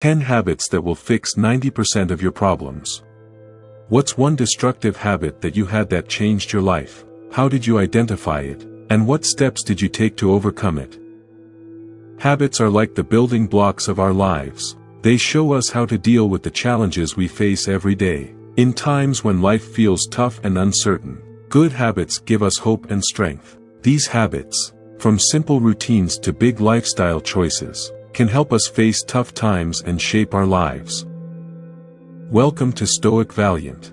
10 habits that will fix 90% of your problems. What's one destructive habit that you had that changed your life? How did you identify it? And what steps did you take to overcome it? Habits are like the building blocks of our lives. They show us how to deal with the challenges we face every day. In times when life feels tough and uncertain, good habits give us hope and strength. These habits, from simple routines to big lifestyle choices, can help us face tough times and shape our lives. Welcome to Stoic Valiant.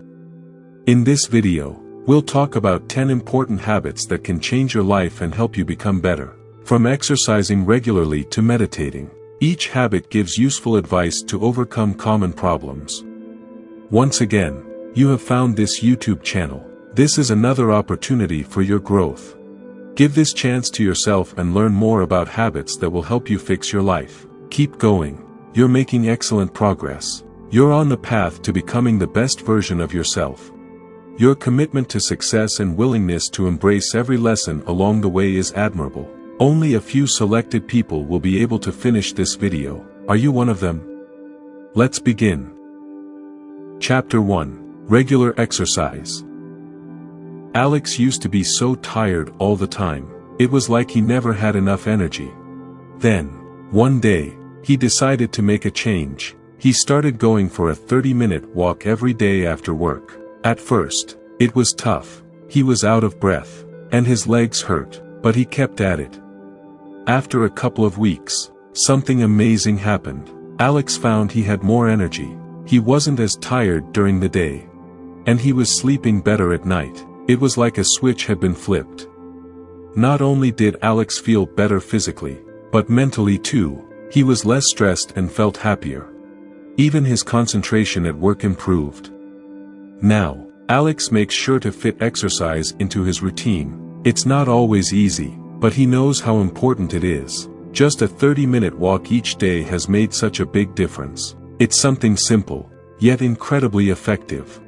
In this video, we'll talk about 10 important habits that can change your life and help you become better. From exercising regularly to meditating, each habit gives useful advice to overcome common problems. Once again, you have found this YouTube channel. This is another opportunity for your growth. Give this chance to yourself and learn more about habits that will help you fix your life. Keep going. You're making excellent progress. You're on the path to becoming the best version of yourself. Your commitment to success and willingness to embrace every lesson along the way is admirable. Only a few selected people will be able to finish this video. Are you one of them? Let's begin. Chapter 1. Regular exercise. Alex used to be so tired all the time. It was like he never had enough energy. Then, one day, he decided to make a change. He started going for a 30-minute walk every day after work. At first, it was tough. He was out of breath, and his legs hurt, but he kept at it. After a couple of weeks, something amazing happened. Alex found he had more energy. He wasn't as tired during the day. And he was sleeping better at night. It was like a switch had been flipped. Not only did Alex feel better physically, but mentally too. He was less stressed and felt happier. Even his concentration at work improved. Now, Alex makes sure to fit exercise into his routine. It's not always easy, but he knows how important it is. Just a 30-minute walk each day has made such a big difference. It's something simple, yet incredibly effective.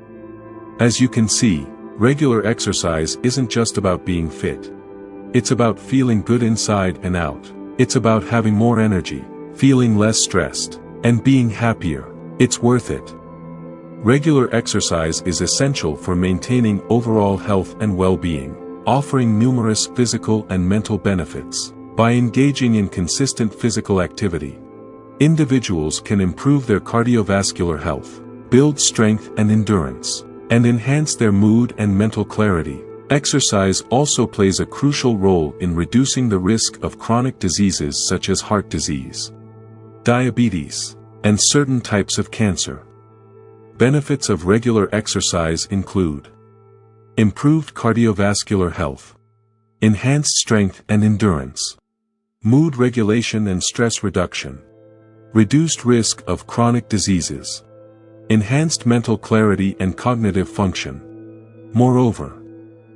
As you can see, regular exercise isn't just about being fit. It's about feeling good inside and out. It's about having more energy, feeling less stressed, and being happier. It's worth it. Regular exercise is essential for maintaining overall health and well-being, offering numerous physical and mental benefits. By engaging in consistent physical activity, individuals can improve their cardiovascular health, build strength and endurance, and enhance their mood and mental clarity. Exercise also plays a crucial role in reducing the risk of chronic diseases such as heart disease, diabetes, and certain types of cancer. Benefits of regular exercise include improved cardiovascular health, enhanced strength and endurance, mood regulation and stress reduction, reduced risk of chronic diseases, enhanced mental clarity and cognitive function. Moreover,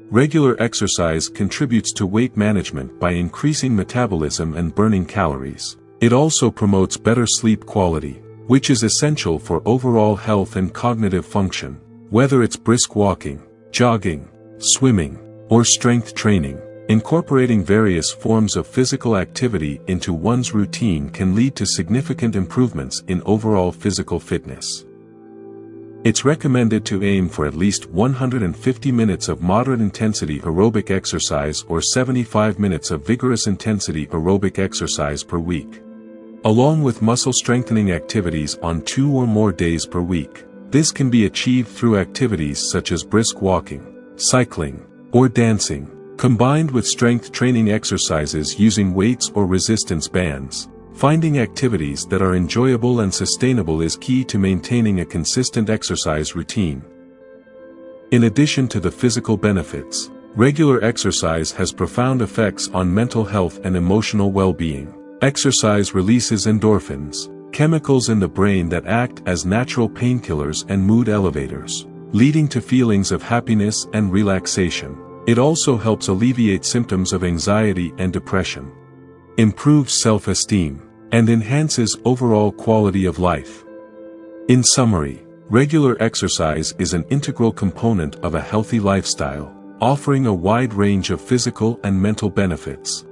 regular exercise contributes to weight management by increasing metabolism and burning calories. It also promotes better sleep quality, which is essential for overall health and cognitive function. Whether it's brisk walking, jogging, swimming, or strength training, incorporating various forms of physical activity into one's routine can lead to significant improvements in overall physical fitness. It's recommended to aim for at least 150 minutes of moderate-intensity aerobic exercise or 75 minutes of vigorous intensity aerobic exercise per week, along with muscle-strengthening activities on 2 or more days per week. This can be achieved through activities such as brisk walking, cycling, or dancing, combined with strength training exercises using weights or resistance bands. Finding activities that are enjoyable and sustainable is key to maintaining a consistent exercise routine. In addition to the physical benefits, regular exercise has profound effects on mental health and emotional well-being. Exercise releases endorphins, chemicals in the brain that act as natural painkillers and mood elevators, leading to feelings of happiness and relaxation. It also helps alleviate symptoms of anxiety and depression, improves self-esteem, and enhances overall quality of life. In summary, regular exercise is an integral component of a healthy lifestyle, offering a wide range of physical and mental benefits.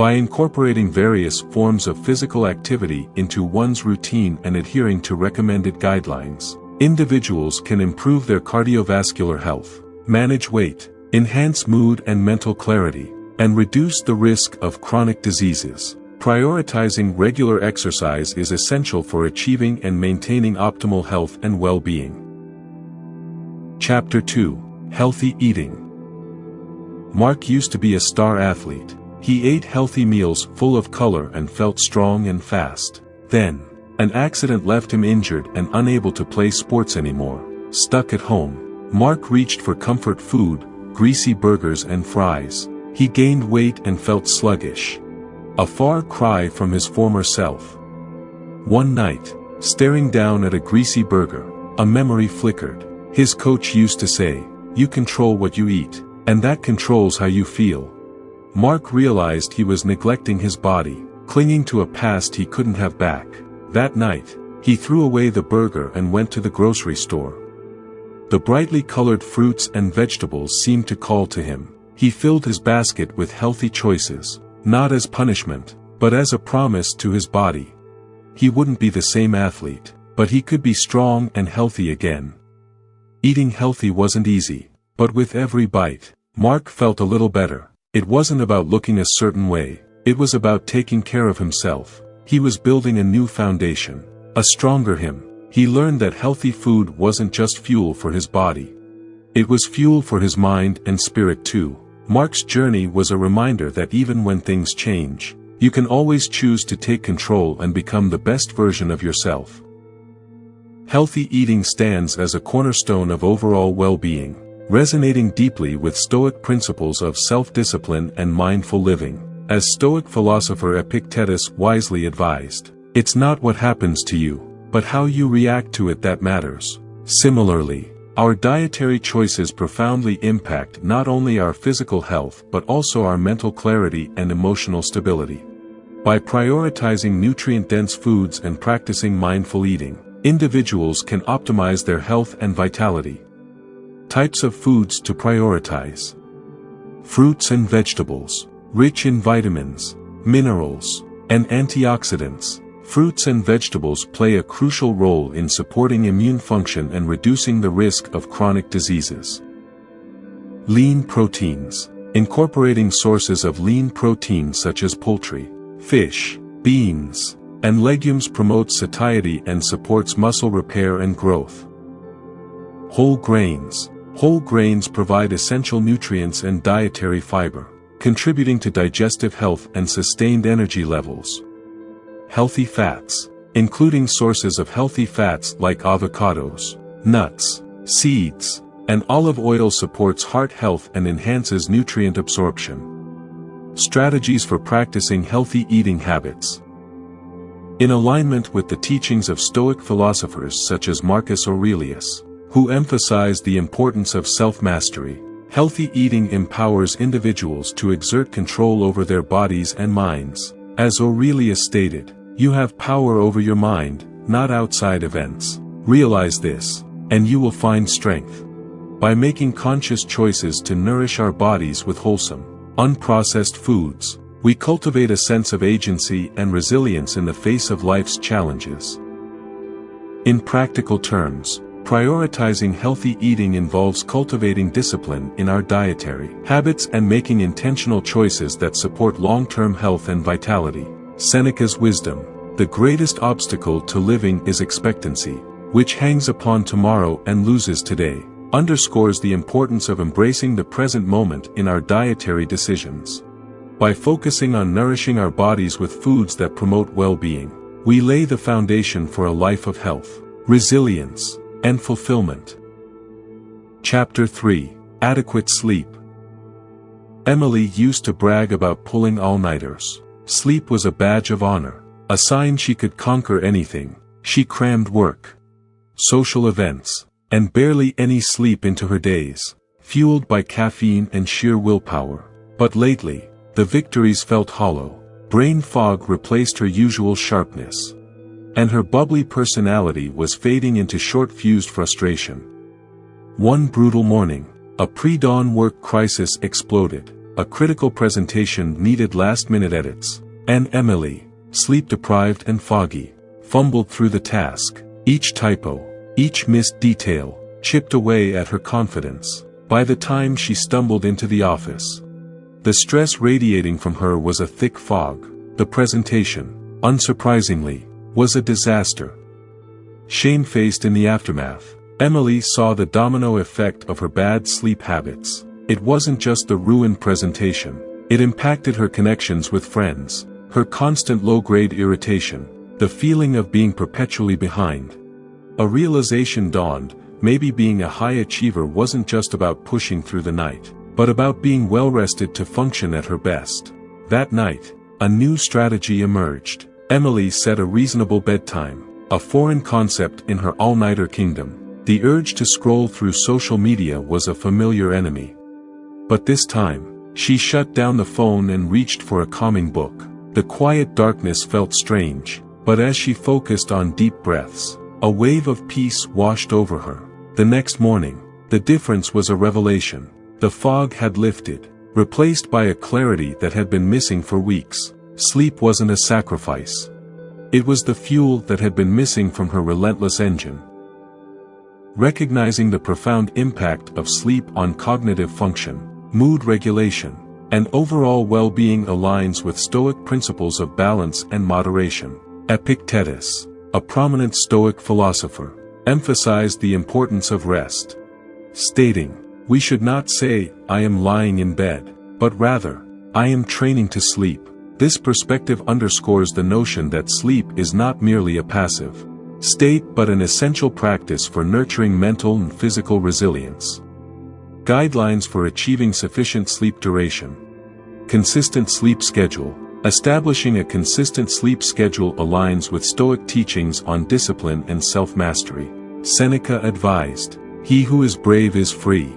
By incorporating various forms of physical activity into one's routine and adhering to recommended guidelines, individuals can improve their cardiovascular health, manage weight, enhance mood and mental clarity, and reduce the risk of chronic diseases. Prioritizing regular exercise is essential for achieving and maintaining optimal health and well-being. Chapter 2: Healthy Eating. Mark used to be a star athlete. He ate healthy meals full of color and felt strong and fast. Then, an accident left him injured and unable to play sports anymore. Stuck at home, Mark reached for comfort food, greasy burgers and fries. He gained weight and felt sluggish. A far cry from his former self. One night, staring down at a greasy burger, a memory flickered. His coach used to say, "You control what you eat, and that controls how you feel." Mark realized he was neglecting his body, clinging to a past he couldn't have back. That night, he threw away the burger and went to the grocery store. The brightly colored fruits and vegetables seemed to call to him. He filled his basket with healthy choices, not as punishment, but as a promise to his body. He wouldn't be the same athlete, but he could be strong and healthy again. Eating healthy wasn't easy, but with every bite, Mark felt a little better. It wasn't about looking a certain way, it was about taking care of himself. He was building a new foundation, a stronger him. He learned that healthy food wasn't just fuel for his body. It was fuel for his mind and spirit too. Mark's journey was a reminder that even when things change, you can always choose to take control and become the best version of yourself. Healthy eating stands as a cornerstone of overall well-being, resonating deeply with Stoic principles of self-discipline and mindful living. As Stoic philosopher Epictetus wisely advised, "It's not what happens to you, but how you react to it that matters." Similarly, our dietary choices profoundly impact not only our physical health but also our mental clarity and emotional stability. By prioritizing nutrient-dense foods and practicing mindful eating, individuals can optimize their health and vitality. Types of foods to prioritize. Fruits and vegetables, rich in vitamins, minerals, and antioxidants. Fruits and vegetables play a crucial role in supporting immune function and reducing the risk of chronic diseases. Lean proteins. Incorporating sources of lean protein such as poultry, fish, beans, and legumes promotes satiety and supports muscle repair and growth. Whole grains. Whole grains provide essential nutrients and dietary fiber, contributing to digestive health and sustained energy levels. Healthy fats, including sources of healthy fats like avocados, nuts, seeds, and olive oil supports heart health and enhances nutrient absorption. Strategies for practicing healthy eating habits. In alignment with the teachings of Stoic philosophers such as Marcus Aurelius, who emphasized the importance of self-mastery, healthy eating empowers individuals to exert control over their bodies and minds. As Aurelius stated, "You have power over your mind, not outside events. Realize this, and you will find strength." By making conscious choices to nourish our bodies with wholesome, unprocessed foods, we cultivate a sense of agency and resilience in the face of life's challenges. In practical terms, prioritizing healthy eating involves cultivating discipline in our dietary habits and making intentional choices that support long-term health and vitality. Seneca's wisdom, "The greatest obstacle to living is expectancy, which hangs upon tomorrow and loses today," underscores the importance of embracing the present moment in our dietary decisions. By focusing on nourishing our bodies with foods that promote well-being, we lay the foundation for a life of health, resilience, and fulfillment. Chapter 3: Adequate Sleep. Emily used to brag about pulling all-nighters. Sleep was a badge of honor, a sign she could conquer anything. She crammed work, social events, and barely any sleep into her days, fueled by caffeine and sheer willpower. But lately, the victories felt hollow. Brain fog replaced her usual sharpness, and her bubbly personality was fading into short-fused frustration. One brutal morning, a pre-dawn work crisis exploded. a critical presentation needed last-minute edits, and Emily, sleep-deprived and foggy, fumbled through the task. Each typo, each missed detail, chipped away at her confidence. By the time she stumbled into the office, the stress radiating from her was a thick fog. The presentation, unsurprisingly, was a disaster. Shamefaced in the aftermath, Emily saw the domino effect of her bad sleep habits. It wasn't just the ruined presentation. It impacted her connections with friends, her constant low-grade irritation, the feeling of being perpetually behind. A realization dawned: maybe being a high achiever wasn't just about pushing through the night, but about being well-rested to function at her best. That night, a new strategy emerged. Emily set a reasonable bedtime, a foreign concept in her all-nighter kingdom. The urge to scroll through social media was a familiar enemy. But this time, she shut down the phone and reached for a calming book. The quiet darkness felt strange, but as she focused on deep breaths, a wave of peace washed over her. The next morning, the difference was a revelation. The fog had lifted, replaced by a clarity that had been missing for weeks. Sleep wasn't a sacrifice. It was the fuel that had been missing from her relentless engine. Recognizing the profound impact of sleep on cognitive function, mood regulation, and overall well-being aligns with Stoic principles of balance and moderation. Epictetus, a prominent Stoic philosopher, emphasized the importance of rest, stating, "We should not say, 'I am lying in bed,' but rather, 'I am training to sleep.'" This perspective underscores the notion that sleep is not merely a passive state but an essential practice for nurturing mental and physical resilience. Guidelines for achieving sufficient sleep duration. Consistent sleep schedule. Establishing a consistent sleep schedule aligns with Stoic teachings on discipline and self-mastery. Seneca advised, "He who is brave is free,"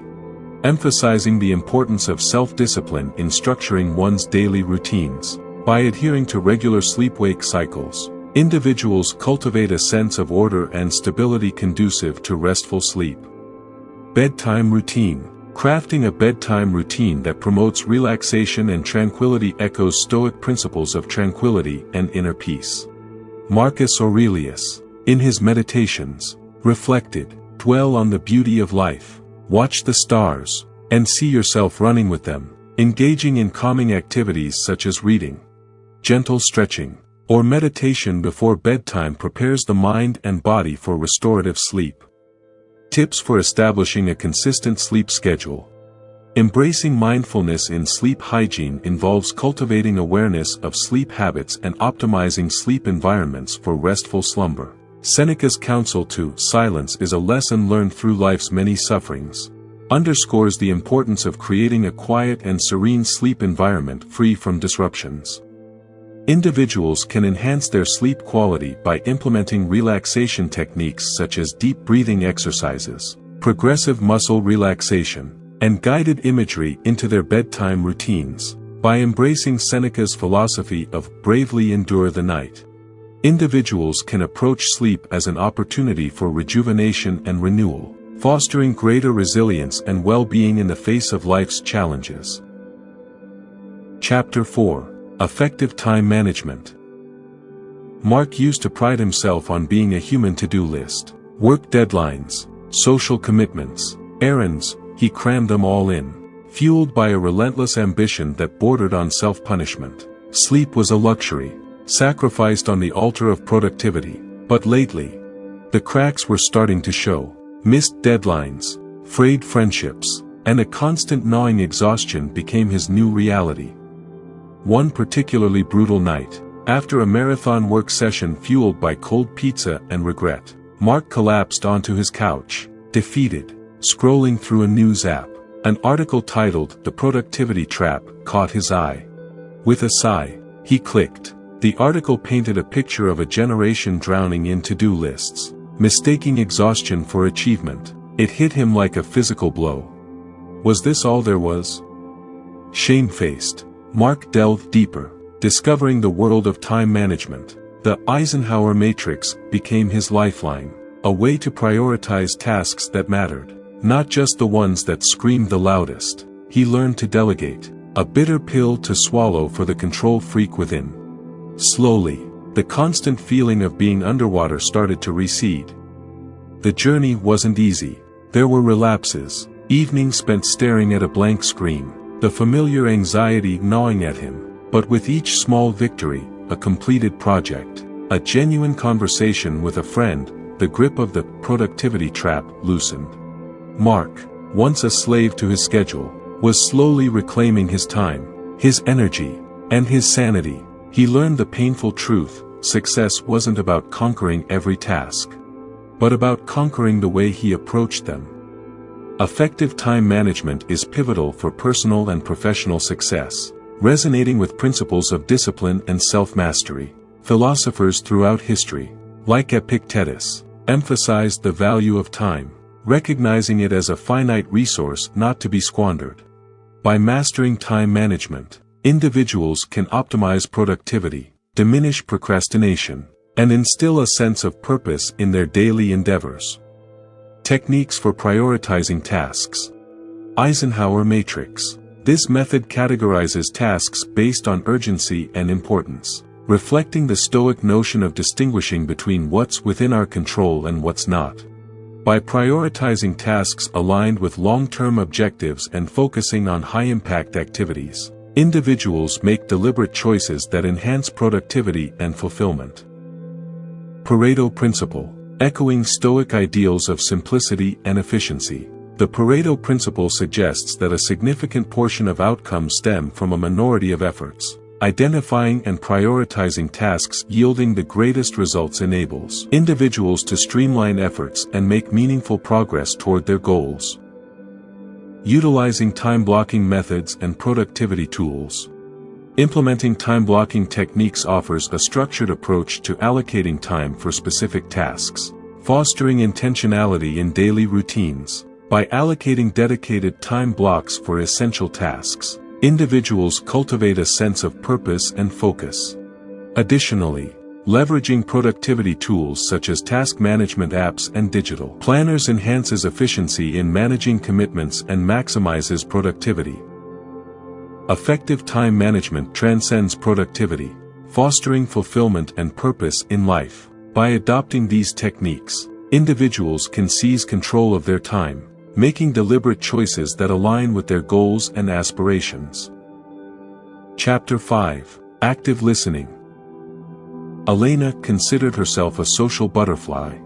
emphasizing the importance of self-discipline in structuring one's daily routines. By adhering to regular sleep-wake cycles, individuals cultivate a sense of order and stability conducive to restful sleep. Bedtime routine. Crafting a bedtime routine that promotes relaxation and tranquility echoes Stoic principles of tranquility and inner peace. Marcus Aurelius, in his Meditations, reflected, "Dwell on the beauty of life, watch the stars, and see yourself running with them." Engaging in calming activities such as reading, gentle stretching, or meditation before bedtime prepares the mind and body for restorative sleep. Tips for establishing a consistent sleep schedule. Embracing mindfulness in sleep hygiene involves cultivating awareness of sleep habits and optimizing sleep environments for restful slumber. Seneca's counsel to silence is a lesson learned through life's many sufferings, underscores the importance of creating a quiet and serene sleep environment free from disruptions. Individuals can enhance their sleep quality by implementing relaxation techniques such as deep breathing exercises, progressive muscle relaxation, and guided imagery into their bedtime routines. By embracing Seneca's philosophy of bravely endure the night, individuals can approach sleep as an opportunity for rejuvenation and renewal, fostering greater resilience and well-being in the face of life's challenges. Chapter 4. Effective Time Management. Mark used to pride himself on being a human to-do list. Work deadlines, social commitments, errands, he crammed them all in, fueled by a relentless ambition that bordered on self-punishment. Sleep was a luxury, sacrificed on the altar of productivity. But lately, the cracks were starting to show. Missed deadlines, frayed friendships, and a constant gnawing exhaustion became his new reality. One particularly brutal night, after a marathon work session fueled by cold pizza and regret, Mark collapsed onto his couch, defeated, scrolling through a news app. An article titled "The Productivity Trap" caught his eye. With a sigh, he clicked. The article painted a picture of a generation drowning in to-do lists, mistaking exhaustion for achievement. It hit him like a physical blow. Was this all there was? Shamefaced, Mark delved deeper, discovering the world of time management. The Eisenhower Matrix became his lifeline, a way to prioritize tasks that mattered, not just the ones that screamed the loudest. He learned to delegate, a bitter pill to swallow for the control freak within. Slowly, the constant feeling of being underwater started to recede. The journey wasn't easy. There were relapses, evenings spent staring at a blank screen, the familiar anxiety gnawing at him, but with each small victory, a completed project, a genuine conversation with a friend, the grip of the productivity trap loosened. Mark, once a slave to his schedule, was slowly reclaiming his time, his energy, and his sanity. He learned the painful truth: success wasn't about conquering every task, but about conquering the way he approached them. Effective time management is pivotal for personal and professional success, resonating with principles of discipline and self-mastery. Philosophers throughout history, like Epictetus, emphasized the value of time, recognizing it as a finite resource not to be squandered. By mastering time management, individuals can optimize productivity, diminish procrastination, and instill a sense of purpose in their daily endeavors. Techniques for prioritizing tasks. Eisenhower Matrix. This method categorizes tasks based on urgency and importance, reflecting the Stoic notion of distinguishing between what's within our control and what's not. By prioritizing tasks aligned with long-term objectives and focusing on high-impact activities, individuals make deliberate choices that enhance productivity and fulfillment. Pareto Principle. Echoing Stoic ideals of simplicity and efficiency, the Pareto Principle suggests that a significant portion of outcomes stem from a minority of efforts. Identifying and prioritizing tasks yielding the greatest results enables individuals to streamline efforts and make meaningful progress toward their goals. Utilizing time-blocking methods and productivity tools. Implementing time-blocking techniques offers a structured approach to allocating time for specific tasks, fostering intentionality in daily routines. By allocating dedicated time blocks for essential tasks, individuals cultivate a sense of purpose and focus. Additionally, leveraging productivity tools such as task management apps and digital planners enhances efficiency in managing commitments and maximizes productivity. Effective time management transcends productivity, fostering fulfillment and purpose in life. By adopting these techniques, individuals can seize control of their time, making deliberate choices that align with their goals and aspirations. Chapter 5. Active Listening. Elena considered herself a social butterfly.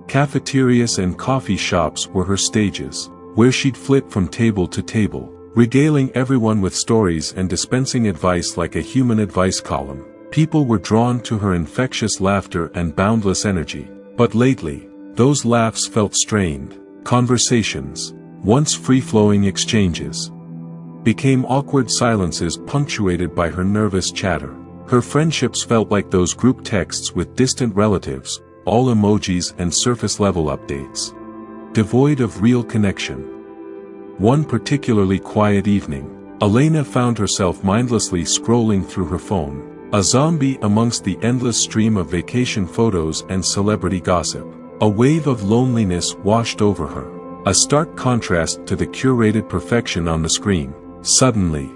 Cafeterias and coffee shops were her stages, where she'd flit from table to table, regaling everyone with stories and dispensing advice like a human advice column. People were drawn to her infectious laughter and boundless energy. But lately, those laughs felt strained. Conversations, once free-flowing exchanges, became awkward silences punctuated by her nervous chatter. Her friendships felt like those group texts with distant relatives, all emojis and surface-level updates, devoid of real connection. One particularly quiet evening, Elena found herself mindlessly scrolling through her phone, a zombie amongst the endless stream of vacation photos and celebrity gossip. A wave of loneliness washed over her, a stark contrast to the curated perfection on the screen. Suddenly,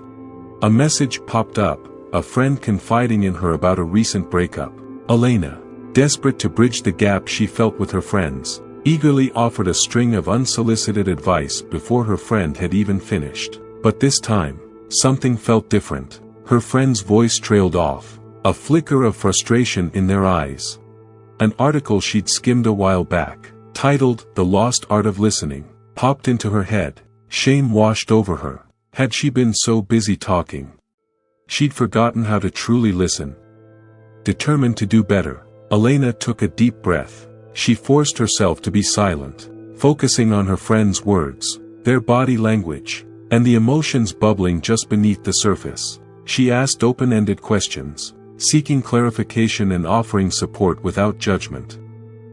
a message popped up, a friend confiding in her about a recent breakup. Elena, desperate to bridge the gap she felt with her friends, eagerly offered a string of unsolicited advice before her friend had even finished. But this time, something felt different. Her friend's voice trailed off, a flicker of frustration in their eyes. An article she'd skimmed a while back, titled "The Lost Art of Listening," popped into her head. Shame washed over her. Had she been so busy talking? She'd forgotten how to truly listen. Determined to do better, Elena took a deep breath. She forced herself to be silent, focusing on her friend's words, their body language, and the emotions bubbling just beneath the surface. She asked open-ended questions, seeking clarification and offering support without judgment.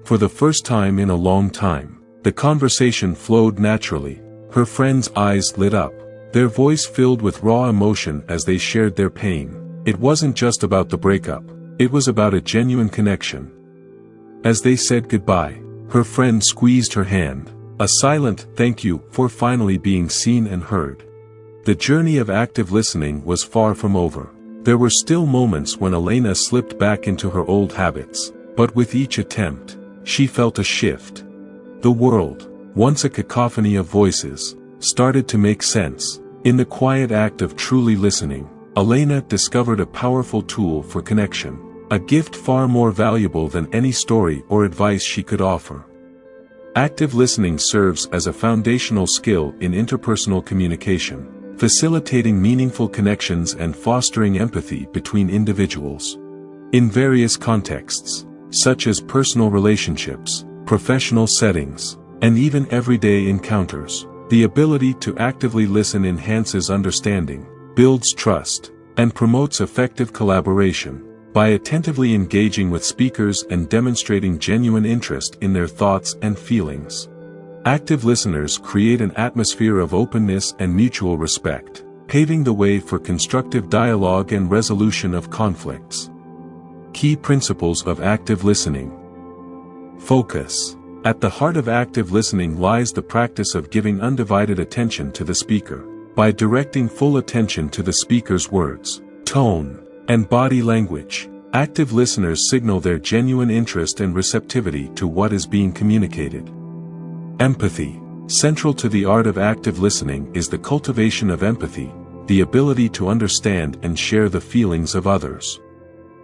For the first time in a long time, the conversation flowed naturally. Her friend's eyes lit up, their voice filled with raw emotion as they shared their pain. It wasn't just about the breakup, it was about a genuine connection. As they said goodbye, her friend squeezed her hand, a silent thank you for finally being seen and heard. The journey of active listening was far from over. There were still moments when Elena slipped back into her old habits, but with each attempt, she felt a shift. The world, once a cacophony of voices, started to make sense. In the quiet act of truly listening, Elena discovered a powerful tool for connection, a gift far more valuable than any story or advice she could offer. Active listening serves as a foundational skill in interpersonal communication, facilitating meaningful connections and fostering empathy between individuals. In various contexts, such as personal relationships, professional settings, and even everyday encounters, the ability to actively listen enhances understanding, builds trust, and promotes effective collaboration. By attentively engaging with speakers and demonstrating genuine interest in their thoughts and feelings, active listeners create an atmosphere of openness and mutual respect, paving the way for constructive dialogue and resolution of conflicts. Key principles of active listening. Focus. At the heart of active listening lies the practice of giving undivided attention to the speaker. By directing full attention to the speaker's words, tone, and body language, active listeners signal their genuine interest and receptivity to what is being communicated. Empathy. Central to the art of active listening is the cultivation of empathy, the ability to understand and share the feelings of others.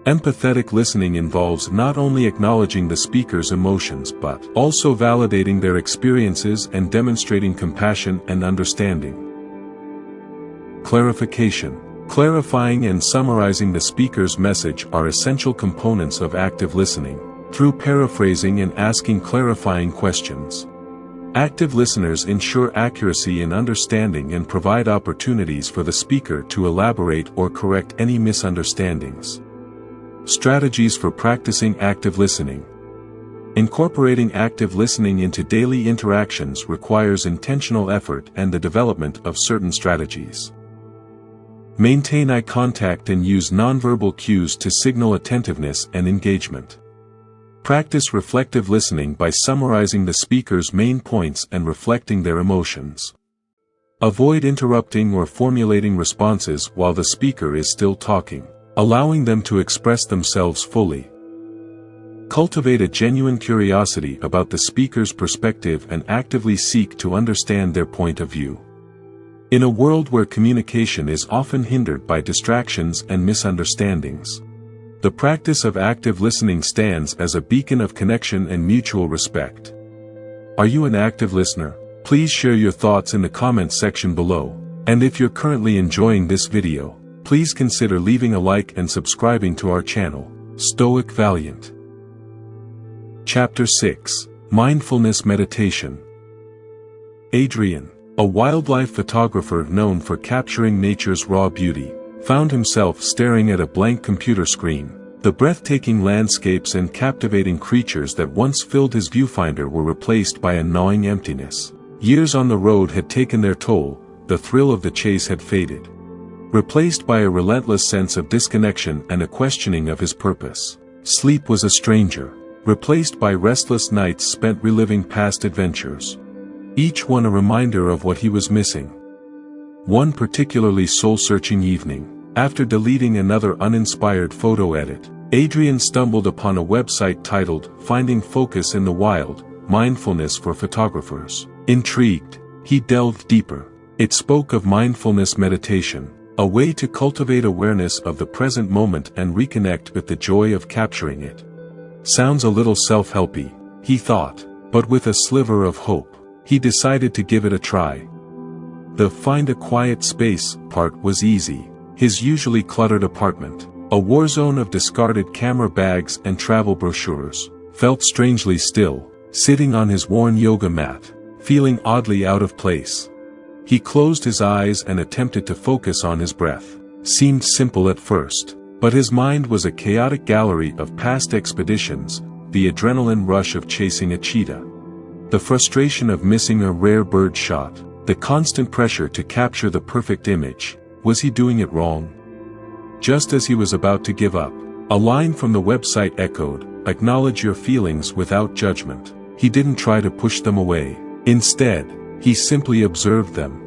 Empathetic listening involves not only acknowledging the speaker's emotions but also validating their experiences and demonstrating compassion and understanding. Clarification. Clarifying and summarizing the speaker's message are essential components of active listening, through paraphrasing and asking clarifying questions. Active listeners ensure accuracy in understanding and provide opportunities for the speaker to elaborate or correct any misunderstandings. Strategies for practicing active listening. Incorporating active listening into daily interactions requires intentional effort and the development of certain strategies. Maintain eye contact and use nonverbal cues to signal attentiveness and engagement. Practice reflective listening by summarizing the speaker's main points and reflecting their emotions. Avoid interrupting or formulating responses while the speaker is still talking, allowing them to express themselves fully. Cultivate a genuine curiosity about the speaker's perspective and actively seek to understand their point of view. In a world where communication is often hindered by distractions and misunderstandings, the practice of active listening stands as a beacon of connection and mutual respect. Are you an active listener? Please share your thoughts in the comments section below, and if you're currently enjoying this video, please consider leaving a like and subscribing to our channel, Stoic Valiant. Chapter 6. Mindfulness Meditation. Adrian, a wildlife photographer known for capturing nature's raw beauty, found himself staring at a blank computer screen. The breathtaking landscapes and captivating creatures that once filled his viewfinder were replaced by a gnawing emptiness. Years on the road had taken their toll, the thrill of the chase had faded, replaced by a relentless sense of disconnection and a questioning of his purpose. Sleep was a stranger, replaced by restless nights spent reliving past adventures, each one a reminder of what he was missing. One particularly soul-searching evening, after deleting another uninspired photo edit, Adrian stumbled upon a website titled Finding Focus in the Wild, Mindfulness for Photographers. Intrigued, he delved deeper. It spoke of mindfulness meditation, a way to cultivate awareness of the present moment and reconnect with the joy of capturing it. Sounds a little self-helpy, he thought, but with a sliver of hope, he decided to give it a try. The find a quiet space part was easy. His usually cluttered apartment, a war zone of discarded camera bags and travel brochures, felt strangely still, sitting on his worn yoga mat, feeling oddly out of place. He closed his eyes and attempted to focus on his breath. Seemed simple at first, but his mind was a chaotic gallery of past expeditions, the adrenaline rush of chasing a cheetah, the frustration of missing a rare bird shot, the constant pressure to capture the perfect image. Was he doing it wrong? Just as he was about to give up, a line from the website echoed, "Acknowledge your feelings without judgment." He didn't try to push them away. Instead, he simply observed them.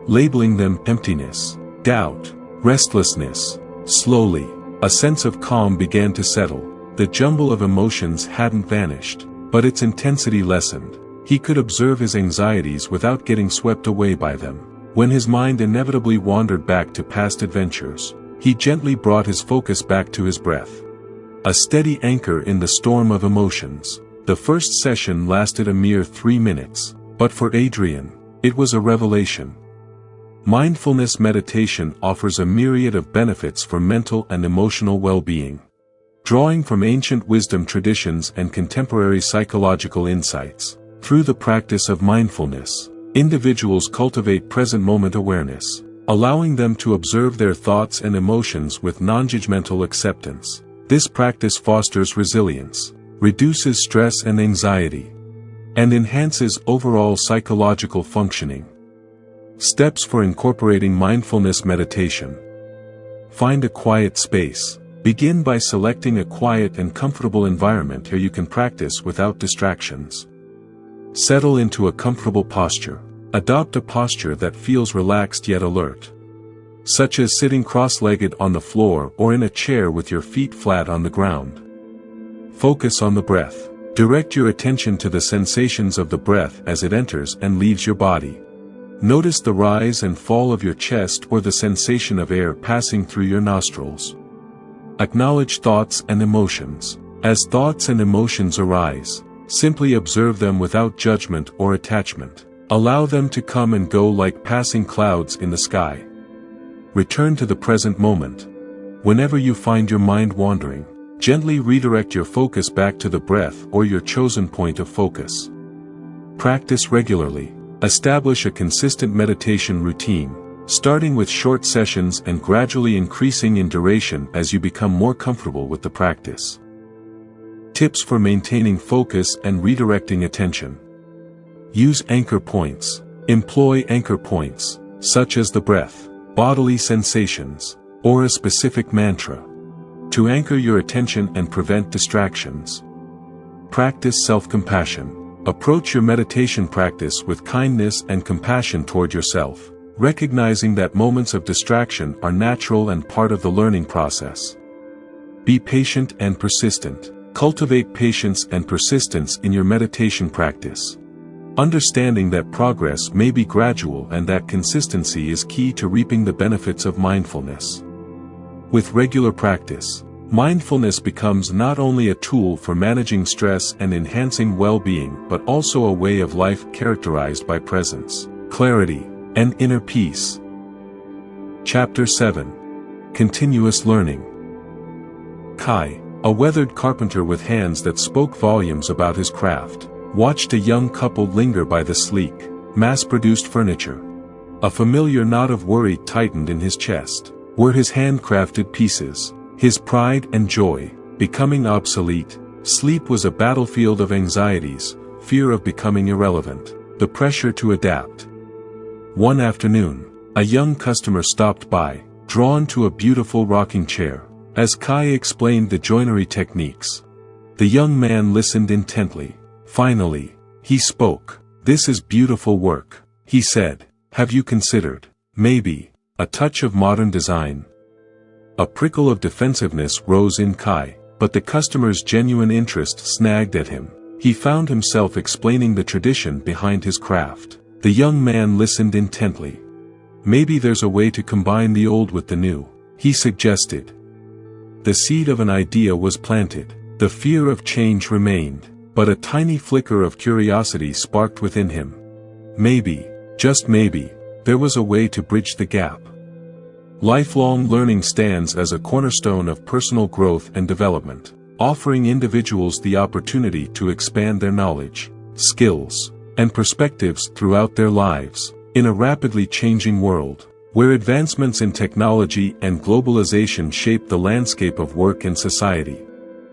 labeling them emptiness, doubt, restlessness. Slowly, a sense of calm began to settle. The jumble of emotions hadn't vanished, but its intensity lessened. He could observe his anxieties without getting swept away by them. When his mind inevitably wandered back to past adventures, he gently brought his focus back to his breath. A steady anchor in the storm of emotions. The first session lasted a mere 3 minutes, but for Adrian, it was a revelation. Mindfulness meditation offers a myriad of benefits for mental and emotional well-being. Drawing from ancient wisdom traditions and contemporary psychological insights, through the practice of mindfulness, individuals cultivate present-moment awareness, allowing them to observe their thoughts and emotions with non-judgmental acceptance. This practice fosters resilience, reduces stress and anxiety, and enhances overall psychological functioning. Steps for incorporating mindfulness meditation. Find a quiet space. Begin by selecting a quiet and comfortable environment where you can practice without distractions. Settle into a comfortable posture. Adopt a posture that feels relaxed yet alert, such as sitting cross-legged on the floor or in a chair with your feet flat on the ground. Focus on the breath. Direct your attention to the sensations of the breath as it enters and leaves your body. Notice the rise and fall of your chest or the sensation of air passing through your nostrils. Acknowledge thoughts and emotions. As thoughts and emotions arise, simply observe them without judgment or attachment. Allow them to come and go like passing clouds in the sky. Return to the present moment. Whenever you find your mind wandering, gently redirect your focus back to the breath or your chosen point of focus. Practice regularly. Establish a consistent meditation routine, starting with short sessions and gradually increasing in duration as you become more comfortable with the practice. Tips for maintaining focus and redirecting attention. Use anchor points. Employ anchor points, such as the breath, bodily sensations, or a specific mantra, to anchor your attention and prevent distractions. Practice self-compassion. Approach your meditation practice with kindness and compassion toward yourself, recognizing that moments of distraction are natural and part of the learning process. Be patient and persistent. Cultivate patience and persistence in your meditation practice, understanding that progress may be gradual and that consistency is key to reaping the benefits of mindfulness. With regular practice, mindfulness becomes not only a tool for managing stress and enhancing well-being but also a way of life characterized by presence, clarity, and inner peace. Chapter 7. Continuous Learning. Kai, a weathered carpenter with hands that spoke volumes about his craft, watched a young couple linger by the sleek, mass-produced furniture. A familiar knot of worry tightened in his chest. Were his handcrafted pieces, his pride and joy, becoming obsolete? Sleep was a battlefield of anxieties, fear of becoming irrelevant, the pressure to adapt. One afternoon, a young customer stopped by, drawn to a beautiful rocking chair. As Kai explained the joinery techniques, the young man listened intently. Finally, he spoke. "This is beautiful work," he said. "Have you considered, maybe, a touch of modern design?" A prickle of defensiveness rose in Kai, but the customer's genuine interest snagged at him. He found himself explaining the tradition behind his craft. The young man listened intently. "Maybe there's a way to combine the old with the new," he suggested. The seed of an idea was planted. The fear of change remained, but a tiny flicker of curiosity sparked within him. Maybe, just maybe, there was a way to bridge the gap. Lifelong learning stands as a cornerstone of personal growth and development, offering individuals the opportunity to expand their knowledge, skills, and perspectives throughout their lives. In a rapidly changing world, where advancements in technology and globalization shape the landscape of work and society,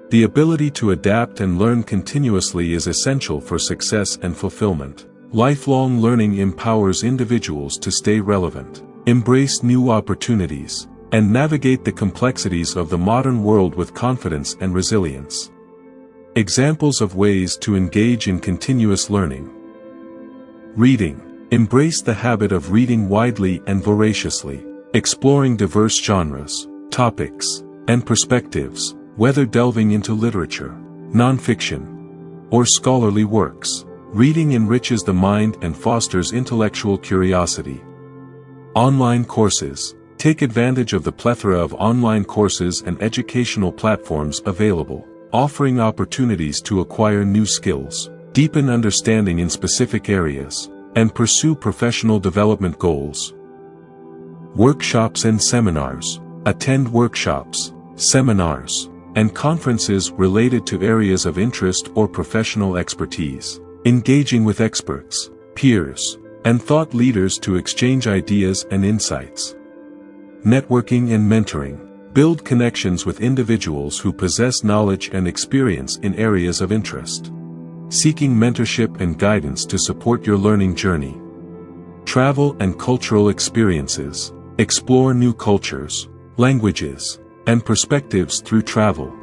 the ability to adapt and learn continuously is essential for success and fulfillment. Lifelong learning empowers individuals to stay relevant, embrace new opportunities, and navigate the complexities of the modern world with confidence and resilience. Examples of ways to engage in continuous learning. Reading. Embrace the habit of reading widely and voraciously, exploring diverse genres, topics, and perspectives, whether delving into literature, nonfiction, or scholarly works. Reading enriches the mind and fosters intellectual curiosity. Online courses. Take advantage of the plethora of online courses and educational platforms available, offering opportunities to acquire new skills, deepen understanding in specific areas, and pursue professional development goals. Workshops and seminars. Attend workshops, seminars, and conferences related to areas of interest or professional expertise, engaging with experts, peers, and thought leaders to exchange ideas and insights. Networking and mentoring. Build connections with individuals who possess knowledge and experience in areas of interest, seeking mentorship and guidance to support your learning journey. Travel and cultural experiences. Explore new cultures, languages, and perspectives through travel,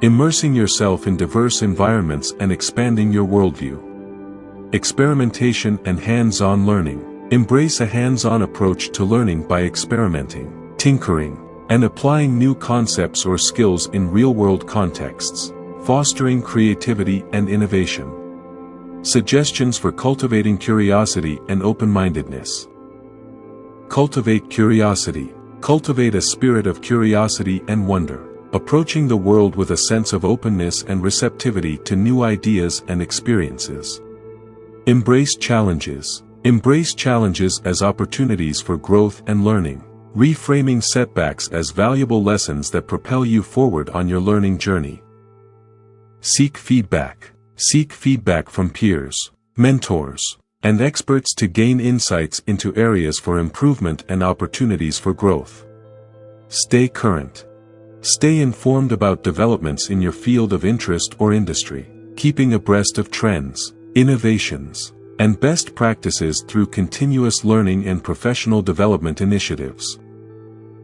immersing yourself in diverse environments and expanding your worldview. Experimentation and hands-on learning. Embrace a hands-on approach to learning by experimenting, tinkering, and applying new concepts or skills in real-world contexts, fostering creativity and innovation. Suggestions for cultivating curiosity and open-mindedness. Cultivate curiosity. Cultivate a spirit of curiosity and wonder, approaching the world with a sense of openness and receptivity to new ideas and experiences. Embrace challenges. Embrace challenges as opportunities for growth and learning, reframing setbacks as valuable lessons that propel you forward on your learning journey. Seek feedback. Seek feedback from peers, mentors, and experts to gain insights into areas for improvement and opportunities for growth. Stay current. Stay informed about developments in your field of interest or industry, keeping abreast of trends, innovations, and best practices through continuous learning and professional development initiatives.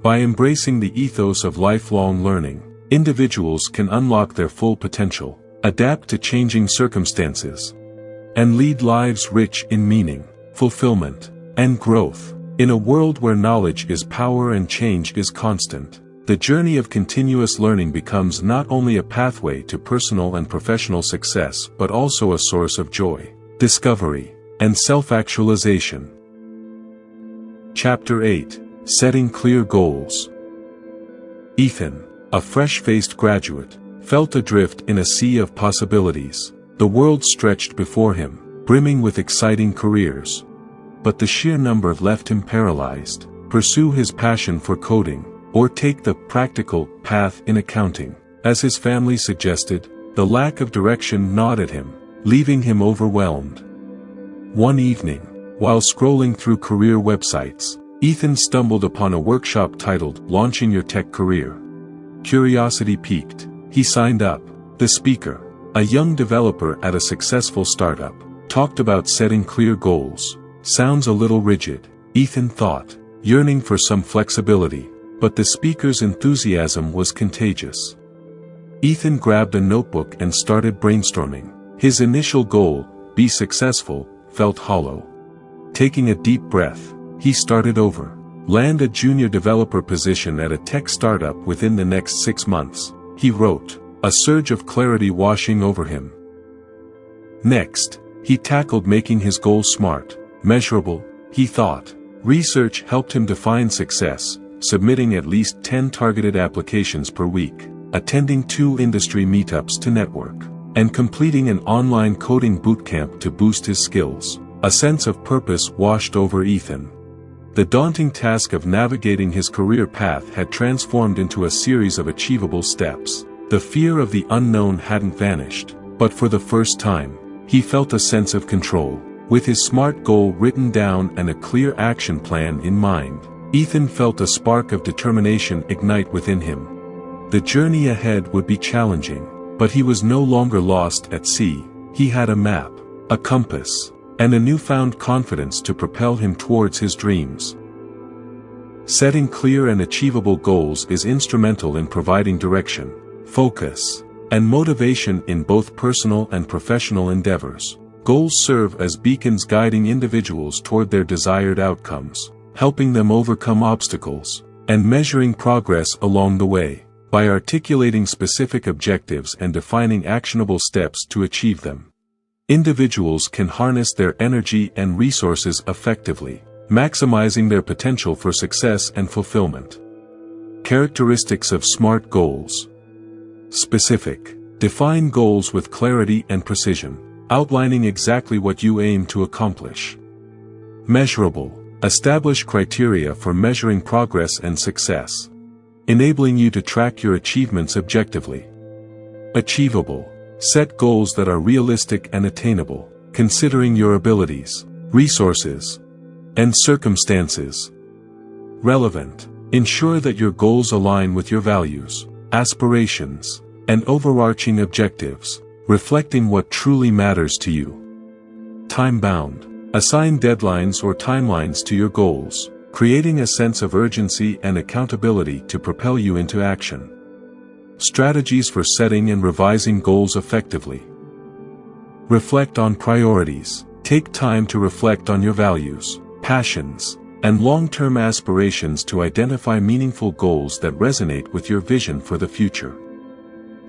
By embracing the ethos of lifelong learning, individuals can unlock their full potential, adapt to changing circumstances, and lead lives rich in meaning, fulfillment, and growth. In a world where knowledge is power and change is constant, the journey of continuous learning becomes not only a pathway to personal and professional success but also a source of joy, discovery, and self-actualization. Chapter 8. Setting Clear Goals. Ethan, a fresh-faced graduate, felt adrift in a sea of possibilities. The world stretched before him, brimming with exciting careers. But the sheer number left him paralyzed. Pursue his passion for coding, or take the practical path in accounting, as his family suggested. The lack of direction gnawed at him, leaving him overwhelmed. One evening, while scrolling through career websites, Ethan stumbled upon a workshop titled "Launching Your Tech Career." Curiosity piqued. He signed up. The speaker, a young developer at a successful startup, talked about setting clear goals. Sounds a little rigid, Ethan thought, yearning for some flexibility, but the speaker's enthusiasm was contagious. Ethan grabbed a notebook and started brainstorming. His initial goal, be successful, felt hollow. Taking a deep breath, he started over. Land a junior developer position at a tech startup within the next 6 months, he wrote, a surge of clarity washing over him. Next, he tackled making his goals smart, measurable, he thought. Research helped him define success, submitting at least 10 targeted applications per week, attending 2 industry meetups to network, and completing an online coding bootcamp to boost his skills. A sense of purpose washed over Ethan. The daunting task of navigating his career path had transformed into a series of achievable steps. The fear of the unknown hadn't vanished, but for the first time, he felt a sense of control. With his SMART goal written down and a clear action plan in mind, Ethan felt a spark of determination ignite within him. The journey ahead would be challenging, but he was no longer lost at sea. He had a map, a compass, and a newfound confidence to propel him towards his dreams. Setting clear and achievable goals is instrumental in providing direction, focus, and motivation in both personal and professional endeavors. Goals serve as beacons guiding individuals toward their desired outcomes, helping them overcome obstacles, and measuring progress along the way. By articulating specific objectives and defining actionable steps to achieve them, individuals can harness their energy and resources effectively, maximizing their potential for success and fulfillment. Characteristics of SMART goals. Specific. Define goals with clarity and precision, outlining exactly what you aim to accomplish. Measurable. Establish criteria for measuring progress and success, enabling you to track your achievements objectively. Achievable. Set goals that are realistic and attainable, considering your abilities, resources, and circumstances. Relevant. Ensure that your goals align with your values, aspirations, and overarching objectives, reflecting what truly matters to you. Time-bound. Assign deadlines or timelines to your goals, creating a sense of urgency and accountability to propel you into action. Strategies for setting and revising goals effectively. Reflect on priorities. Take time to reflect on your values, passions, and long-term aspirations to identify meaningful goals that resonate with your vision for the future.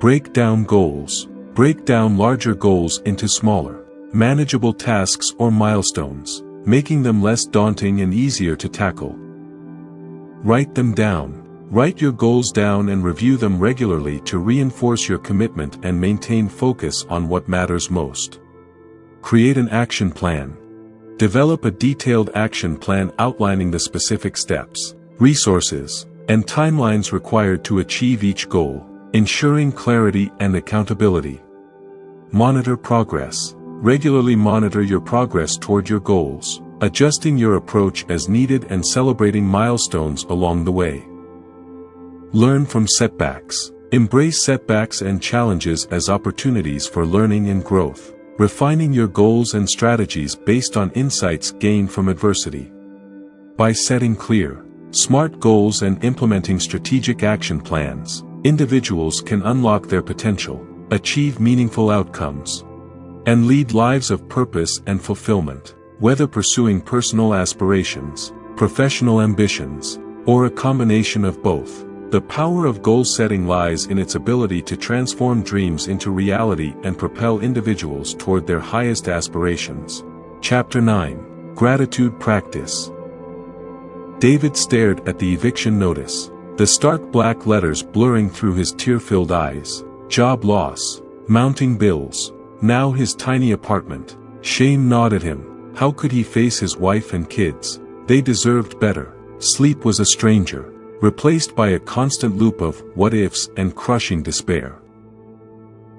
Break down goals. Break down larger goals into smaller, manageable tasks or milestones, making them less daunting and easier to tackle. Write them down. Write your goals down and review them regularly to reinforce your commitment and maintain focus on what matters most. Create an action plan. Develop a detailed action plan outlining the specific steps, resources, and timelines required to achieve each goal, ensuring clarity and accountability. Monitor progress. Regularly monitor your progress toward your goals, adjusting your approach as needed and celebrating milestones along the way. Learn from setbacks. Embrace setbacks and challenges as opportunities for learning and growth, refining your goals and strategies based on insights gained from adversity. By setting clear, SMART goals and implementing strategic action plans, individuals can unlock their potential, achieve meaningful outcomes, and lead lives of purpose and fulfillment. Whether pursuing personal aspirations, professional ambitions, or a combination of both, the power of goal setting lies in its ability to transform dreams into reality and propel individuals toward their highest aspirations. Chapter 9. Gratitude Practice. David stared at the eviction notice, the stark black letters blurring through his tear-filled eyes. Job loss, mounting bills, now his tiny apartment. Shame gnawed at him. How could he face his wife and kids? They deserved better. Sleep was a stranger, replaced by a constant loop of what-ifs and crushing despair.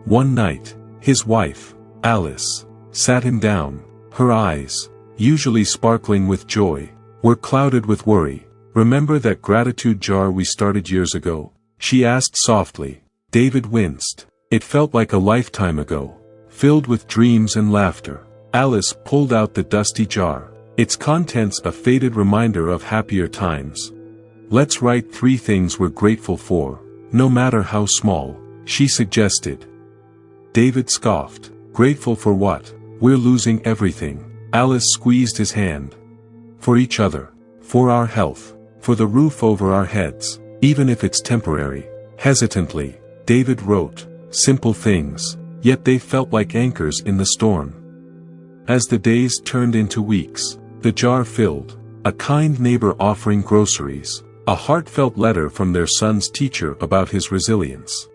One night, his wife, Alice, sat him down. Her eyes, usually sparkling with joy, were clouded with worry. "Remember that gratitude jar we started years ago?" she asked softly. David winced. It felt like a lifetime ago, filled with dreams and laughter. Alice pulled out the dusty jar, its contents a faded reminder of happier times. "Let's write 3 things we're grateful for, no matter how small," she suggested. David scoffed. "Grateful for what? We're losing everything." Alice squeezed his hand. "For each other, for our health, for the roof over our heads, even if it's temporary." Hesitantly, David wrote, simple things, yet they felt like anchors in the storm. As the days turned into weeks, the jar filled, a kind neighbor offering groceries, a heartfelt letter from their son's teacher about his resilience,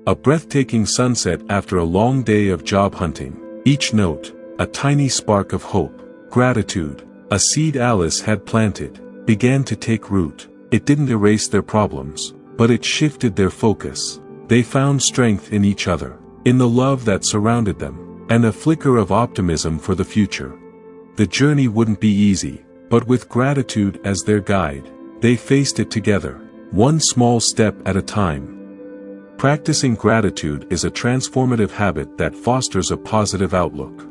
a breathtaking sunset after a long day of job hunting, each note, a tiny spark of hope. Gratitude, a seed Alice had planted, began to take root. It didn't erase their problems, but it shifted their focus. They found strength in each other, in the love that surrounded them, and a flicker of optimism for the future. The journey wouldn't be easy, but with gratitude as their guide, they faced it together, one small step at a time. Practicing gratitude is a transformative habit that fosters a positive outlook,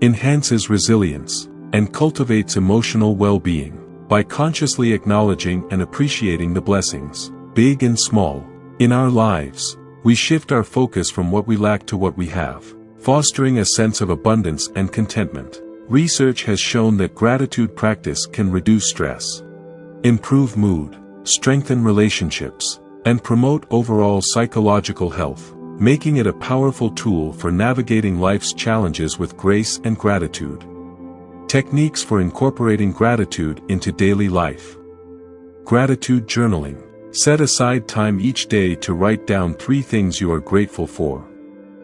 enhances resilience, and cultivates emotional well-being. By consciously acknowledging and appreciating the blessings, big and small, in our lives, we shift our focus from what we lack to what we have, fostering a sense of abundance and contentment. Research has shown that gratitude practice can reduce stress, improve mood, strengthen relationships, and promote overall psychological health, making it a powerful tool for navigating life's challenges with grace and gratitude. Techniques for incorporating gratitude into daily life. Gratitude journaling. Set aside time each day to write down 3 things you are grateful for.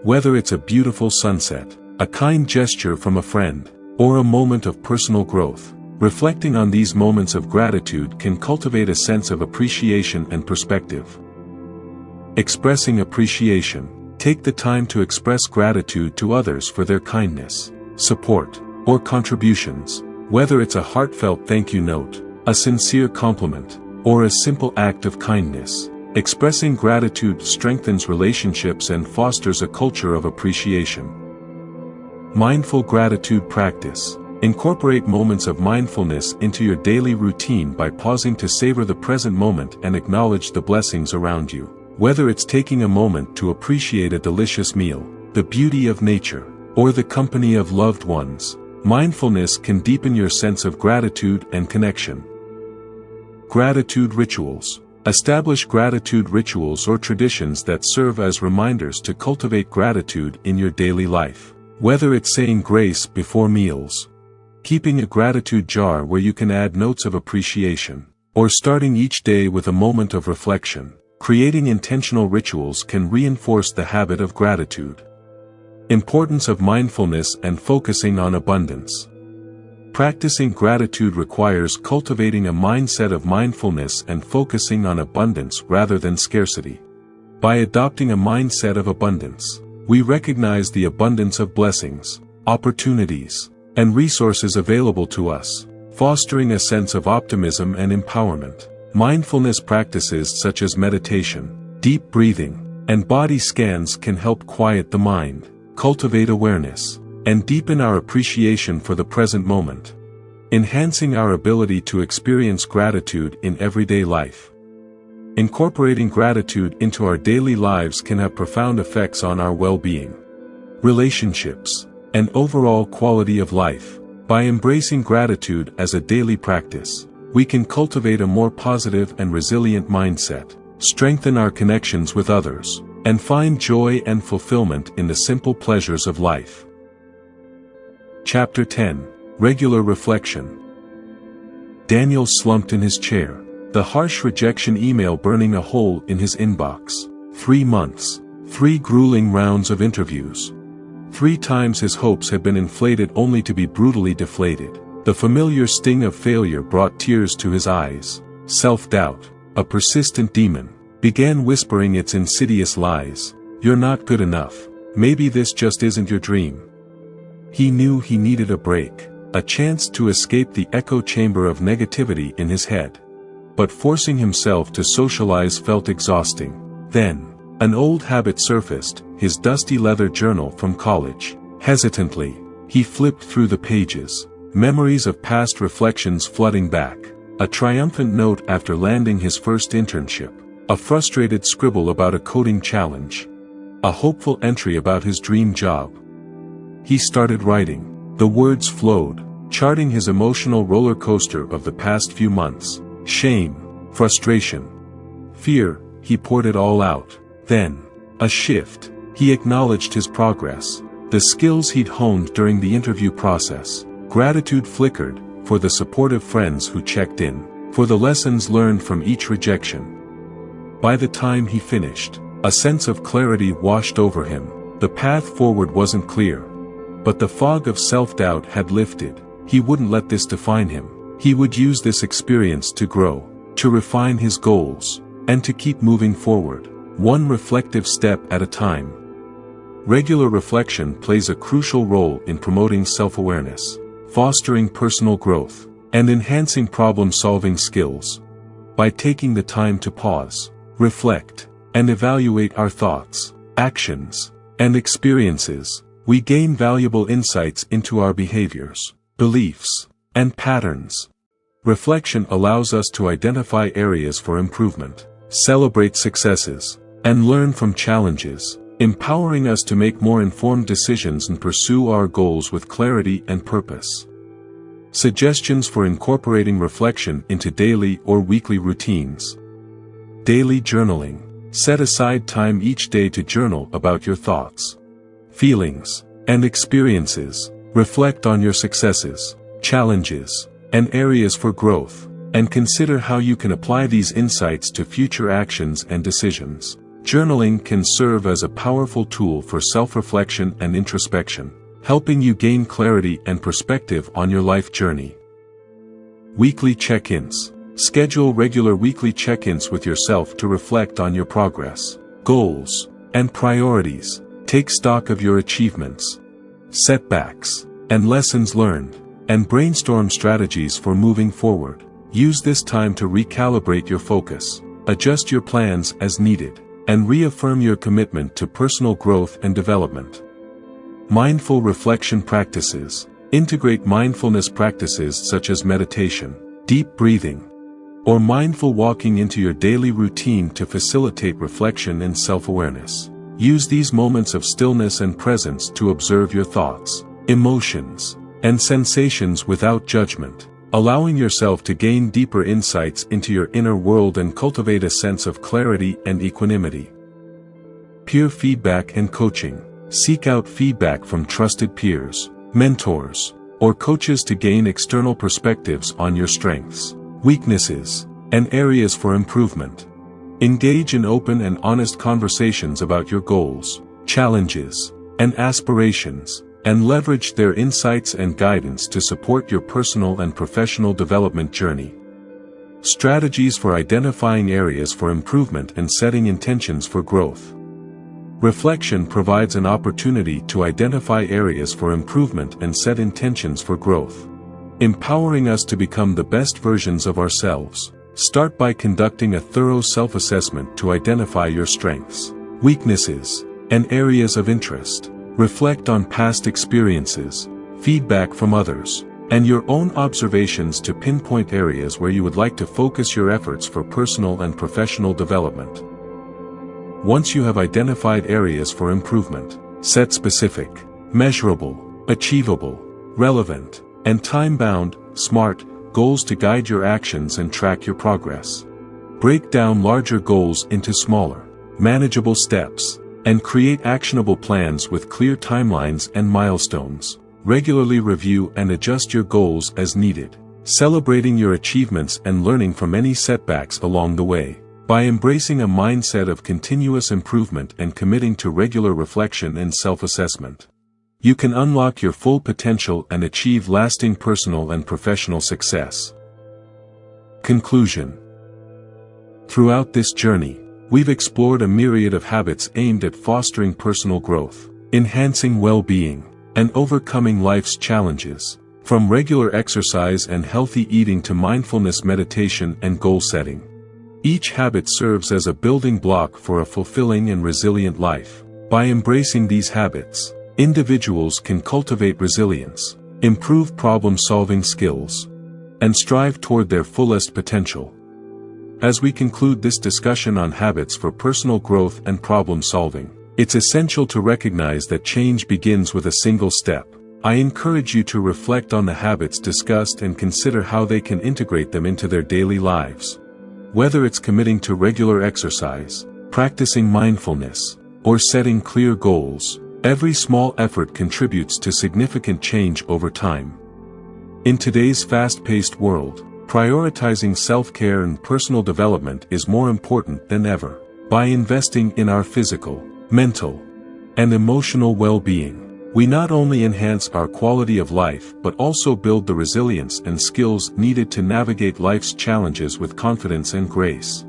Whether it's a beautiful sunset, a kind gesture from a friend, or a moment of personal growth, reflecting on these moments of gratitude can cultivate a sense of appreciation and perspective. Expressing appreciation. Take the time to express gratitude to others for their kindness, support, or contributions, whether it's a heartfelt thank you note, a sincere compliment, or a simple act of kindness. Expressing gratitude strengthens relationships and fosters a culture of appreciation. Mindful gratitude practice. Incorporate moments of mindfulness into your daily routine by pausing to savor the present moment and acknowledge the blessings around you. Whether it's taking a moment to appreciate a delicious meal, the beauty of nature, or the company of loved ones, mindfulness can deepen your sense of gratitude and connection. Gratitude rituals. Establish gratitude rituals or traditions that serve as reminders to cultivate gratitude in your daily life. Whether it's saying grace before meals, keeping a gratitude jar where you can add notes of appreciation, or starting each day with a moment of reflection, creating intentional rituals can reinforce the habit of gratitude. Importance of mindfulness and focusing on abundance. Practicing gratitude requires cultivating a mindset of mindfulness and focusing on abundance rather than scarcity. By adopting a mindset of abundance, we recognize the abundance of blessings, opportunities, and resources available to us, fostering a sense of optimism and empowerment. Mindfulness practices such as meditation, deep breathing, and body scans can help quiet the mind, cultivate awareness, and deepen our appreciation for the present moment, enhancing our ability to experience gratitude in everyday life. Incorporating gratitude into our daily lives can have profound effects on our well-being, relationships, and overall quality of life. By embracing gratitude as a daily practice, we can cultivate a more positive and resilient mindset, strengthen our connections with others, and find joy and fulfillment in the simple pleasures of life. Chapter 10. Regular Reflection. Daniel slumped in his chair, the harsh rejection email burning a hole in his inbox. 3 months. 3 grueling rounds of interviews. 3 times his hopes had been inflated only to be brutally deflated. The familiar sting of failure brought tears to his eyes. Self-doubt, a persistent demon, began whispering its insidious lies. You're not good enough. Maybe this just isn't your dream. He knew he needed a break, a chance to escape the echo chamber of negativity in his head. But forcing himself to socialize felt exhausting. Then, an old habit surfaced, his dusty leather journal from college. Hesitantly, he flipped through the pages, memories of past reflections flooding back. A triumphant note after landing his first internship, a frustrated scribble about a coding challenge, a hopeful entry about his dream job. He started writing. The words flowed, charting his emotional roller coaster of the past few months. Shame, frustration, fear, he poured it all out. Then, a shift. He acknowledged his progress, the skills he'd honed during the interview process. Gratitude flickered, for the supportive friends who checked in, for the lessons learned from each rejection. By the time he finished, a sense of clarity washed over him. The path forward wasn't clear, but the fog of self-doubt had lifted. He wouldn't let this define him. He would use this experience to grow, to refine his goals, and to keep moving forward, one reflective step at a time. Regular reflection plays a crucial role in promoting self-awareness, fostering personal growth, and enhancing problem-solving skills. By taking the time to pause, reflect, and evaluate our thoughts, actions, and experiences, we gain valuable insights into our behaviors, beliefs, and patterns. Reflection allows us to identify areas for improvement, celebrate successes, and learn from challenges, empowering us to make more informed decisions and pursue our goals with clarity and purpose. Suggestions for incorporating reflection into daily or weekly routines. Daily journaling. Set aside time each day to journal about your thoughts, feelings, and experiences. Reflect on your successes, challenges, and areas for growth, and consider how you can apply these insights to future actions and decisions. Journaling can serve as a powerful tool for self-reflection and introspection, helping you gain clarity and perspective on your life journey. Weekly check-ins. Schedule regular weekly check-ins with yourself to reflect on your progress, goals, and priorities. Take stock of your achievements, setbacks, and lessons learned, and brainstorm strategies for moving forward. Use this time to recalibrate your focus, adjust your plans as needed, and reaffirm your commitment to personal growth and development. Mindful reflection practices. Integrate mindfulness practices such as meditation, deep breathing, or mindful walking into your daily routine to facilitate reflection and self-awareness. Use these moments of stillness and presence to observe your thoughts, emotions, and sensations without judgment, allowing yourself to gain deeper insights into your inner world and cultivate a sense of clarity and equanimity. Peer feedback and coaching. Seek out feedback from trusted peers, mentors, or coaches to gain external perspectives on your strengths, weaknesses, and areas for improvement. Engage in open and honest conversations about your goals, challenges, and aspirations, and leverage their insights and guidance to support your personal and professional development journey. Strategies for identifying areas for improvement and setting intentions for growth. Reflection provides an opportunity to identify areas for improvement and set intentions for growth, empowering us to become the best versions of ourselves. Start by conducting a thorough self-assessment to identify your strengths, weaknesses, and areas of interest. Reflect on past experiences, feedback from others, and your own observations to pinpoint areas where you would like to focus your efforts for personal and professional development. Once you have identified areas for improvement, set specific, measurable, achievable, relevant, and time-bound, SMART, goals to guide your actions and track your progress. Break down larger goals into smaller, manageable steps, and create actionable plans with clear timelines and milestones. Regularly review and adjust your goals as needed, celebrating your achievements and learning from any setbacks along the way. By embracing a mindset of continuous improvement and committing to regular reflection and self-assessment, you can unlock your full potential and achieve lasting personal and professional success. Conclusion. Throughout this journey, we've explored a myriad of habits aimed at fostering personal growth, enhancing well-being, and overcoming life's challenges, from regular exercise and healthy eating to mindfulness meditation and goal setting. Each habit serves as a building block for a fulfilling and resilient life. By embracing these habits, individuals can cultivate resilience, improve problem-solving skills, and strive toward their fullest potential. As we conclude this discussion on habits for personal growth and problem-solving, it's essential to recognize that change begins with a single step. I encourage you to reflect on the habits discussed and consider how they can integrate them into their daily lives. Whether it's committing to regular exercise, practicing mindfulness, or setting clear goals, every small effort contributes to significant change over time. In today's fast-paced world, prioritizing self-care and personal development is more important than ever. By investing in our physical, mental, and emotional well-being, we not only enhance our quality of life but also build the resilience and skills needed to navigate life's challenges with confidence and grace.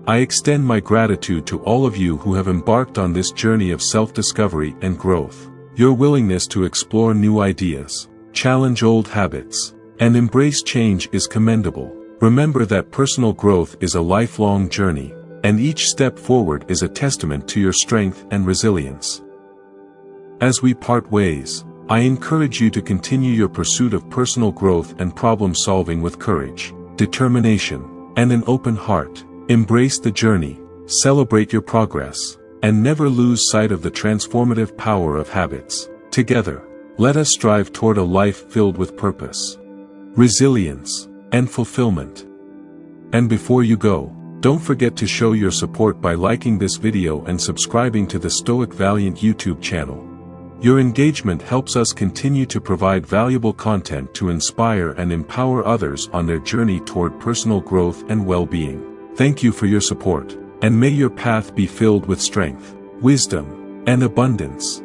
I extend my gratitude to all of you who have embarked on this journey of self-discovery and growth. Your willingness to explore new ideas, challenge old habits, and embrace change is commendable. Remember that personal growth is a lifelong journey, and each step forward is a testament to your strength and resilience. As we part ways, I encourage you to continue your pursuit of personal growth and problem-solving with courage, determination, and an open heart. Embrace the journey, celebrate your progress, and never lose sight of the transformative power of habits. Together, let us strive toward a life filled with purpose, resilience, and fulfillment. And before you go, don't forget to show your support by liking this video and subscribing to the Stoic Valiant YouTube channel. Your engagement helps us continue to provide valuable content to inspire and empower others on their journey toward personal growth and well-being. Thank you for your support, and may your path be filled with strength, wisdom, and abundance.